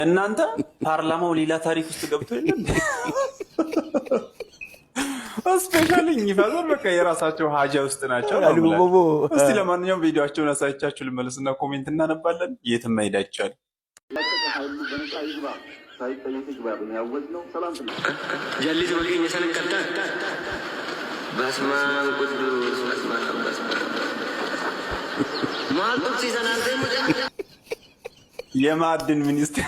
እናንተ ፓርላማው ሌላ ታሪክ ውስጥ ገብቶ የለም። ስፔሻሊ ይፈዛል። በቃ የራሳቸው ሀጃ ውስጥ ናቸው። እስቲ ለማንኛውም ቪዲዮአቸውን አሳይቻችሁ ልመለስና ኮሜንት እናነባለን። የትም መሄድ አይቻልም። የማዕድን ሚኒስቴር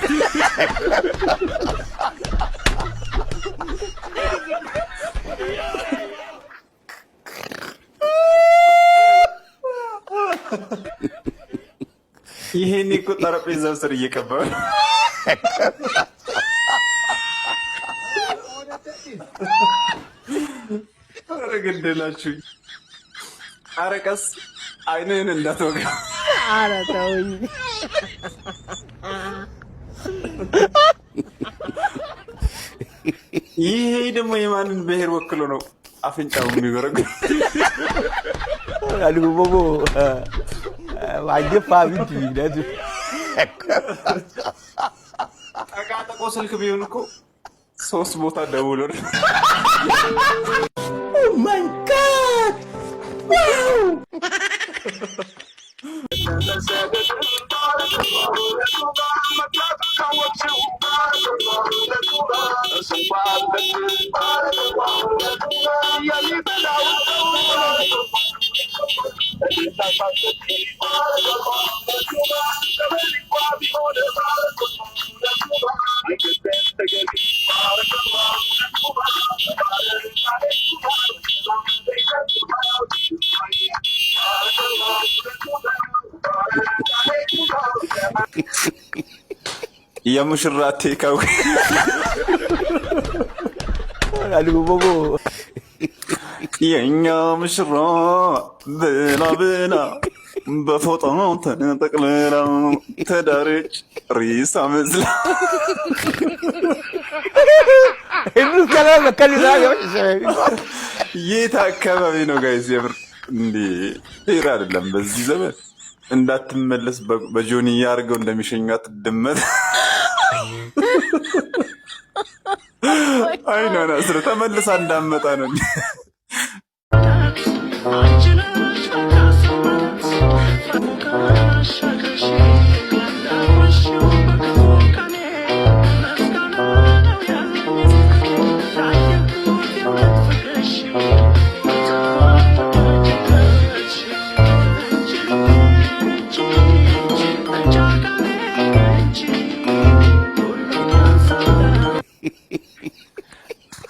ይሄን እኮ ጠረጴዛው ስር እየቀባው ኧረ ገደላችሁኝ። ኧረ ቀስ አይንህን እንዳትወጋ። ኧረ ተውኝ። ይሄ ደግሞ የማንን ብሔር ወክሎ ነው አፍንጫው የሚጎረጉር? አልጉቦቦ ዋጀፋ ቢት ይላል። ጠቃጠቆ ስልክ ቢሆን እኮ 3 ቦታ ደውሎ ነው። ኦ ማይ ጋድ ዋው! የሙሽራ ቴካው አልጉቦቦ የኛ ሙሽራ ብላ ብላ በፎጣ ተጠቅልላ ተዳረች ሪሳ መስላ። የት አካባቢ ነው ጋይስ? የምር እንዴ ሄር አይደለም በዚህ ዘመን እንዳትመለስ በጆንያ አድርገው እንደሚሸኟት ድመት አይኗን አስረ ተመልሳ እንዳመጣ ነው።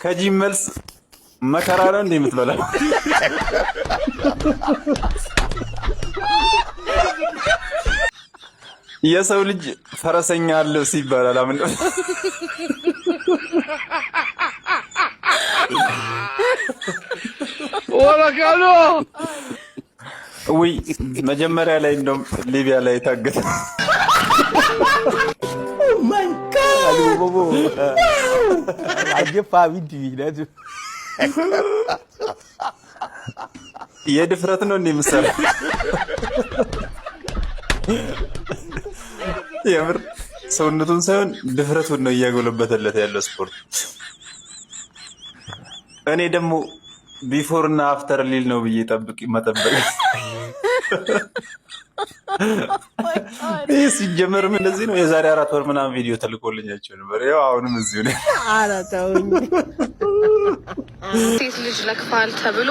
ከጂም መልስ መከራ ነው እንዴ የምትበላው? የሰው ልጅ ፈረሰኛ አለው ሲባል አላምን። ወላካሎ ወይ መጀመሪያ ላይ እንደውም ሊቢያ ላይ ታገተ። ኦ ማይ ጋድ አልጉቦቦ ዋጀፋ ቢት ይላል። የድፍረት ነው እንዴ ምሳሌ? የምር ሰውነቱን ሳይሆን ድፍረቱን ነው እያጎለበተለት ያለው ስፖርት። እኔ ደግሞ ቢፎር እና አፍተር ሊል ነው ብዬ መጠበቅ። ይህ ሲጀመርም እንደዚህ ነው። የዛሬ 4 ወር ምናምን ቪዲዮ ተልኮልኛቸው ነበር። ያው አሁንም እዚሁ ነው። ኧረ ተውኝ። ሴት ልጅ ለክፋል ተብሎ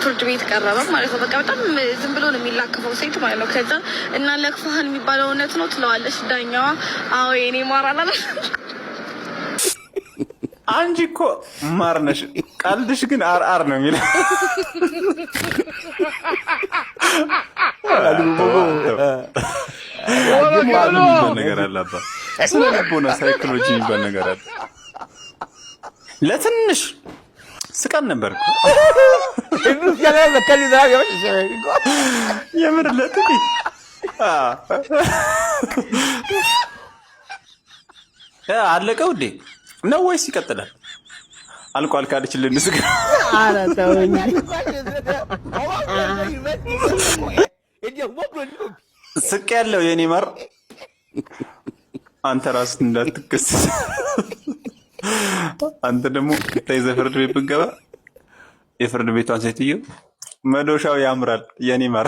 ፍርድ ቤት ቀረበ ማለት ነው። በቃ በጣም ዝም ብሎ ነው የሚላከፈው ሴት ማለት ነው። ከዛ እና ለክፋህን የሚባለው እውነት ነው ትለዋለች ዳኛዋ። አዎ የኔ ማር አላለ። አንቺ እኮ ማር ነሽ፣ ቀልድሽ ግን አርአር ነው የሚለው። ነገር አለ ስለ ልቦና ሳይኮሎጂ የሚባል ነገር አለ። ለትንሽ ስቀን ነበር የምር ለጥቂት አለቀ ውዴ ነው ወይስ ይቀጥላል? አልቋል ካለችልን ስጋ ኧረ ተውኝ። ስቅ ያለው የኔ ማር አንተ ራስህ እንዳትከሰስ አንተ ደግሞ ተይዘህ ፍርድ ቤት ብትገባ የፍርድ ቤቷን ሴትዮ መዶሻው ያምራል የኔ ማር